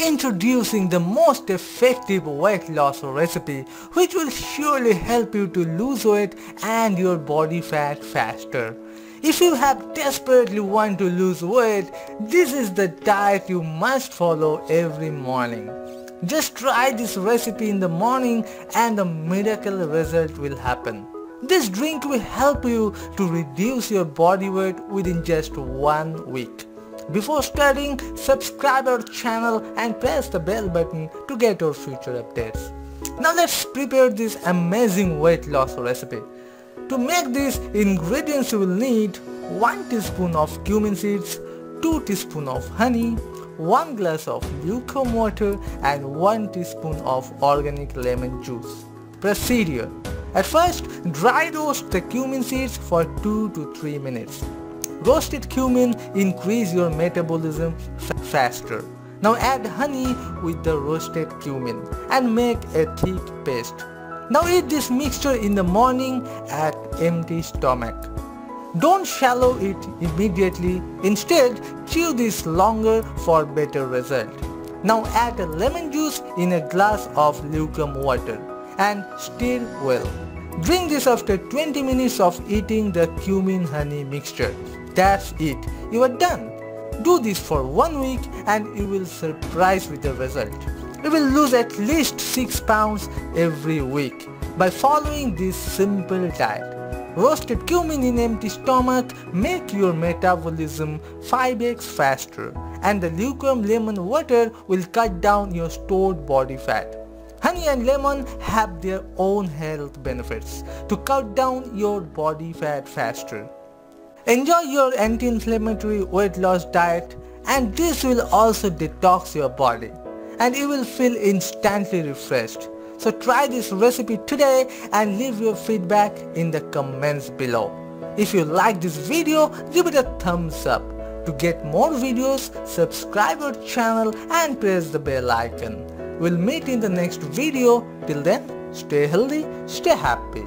Introducing the most effective weight loss recipe which will surely help you to lose weight and your body fat faster. If you have desperately want to lose weight, this is the diet you must follow every morning. Just try this recipe in the morning and the miracle result will happen. This drink will help you to reduce your body weight within just 1 week. Before starting, subscribe our channel and press the bell button to get our future updates. Now let's prepare this amazing weight loss recipe. To make these ingredients you will need 1 teaspoon of cumin seeds, 2 teaspoons of honey, 1 glass of lukewarm water and 1 teaspoon of organic lemon juice. Procedure. At first, dry roast the cumin seeds for 2 to 3 minutes. Roasted cumin increase your metabolism faster. Now add honey with the roasted cumin and make a thick paste. Now eat this mixture in the morning at empty stomach. Don't swallow it immediately. Instead, chew this longer for better result. Now add lemon juice in a glass of lukewarm water and stir well. Drink this after 20 minutes of eating the cumin honey mixture. That's it. You are done. Do this for 1 week and you will surprise with the result. You will lose at least 6 pounds every week by following this simple diet. Roasted cumin in empty stomach make your metabolism 5x faster and the lukewarm lemon water will cut down your stored body fat. Honey and lemon have their own health benefits to cut down your body fat faster. Enjoy your anti-inflammatory weight loss diet and this will also detox your body and you will feel instantly refreshed. So try this recipe today and leave your feedback in the comments below. If you like this video, give it a thumbs up. To get more videos, subscribe our channel and press the bell icon. We'll meet in the next video. Till then, stay healthy, stay happy.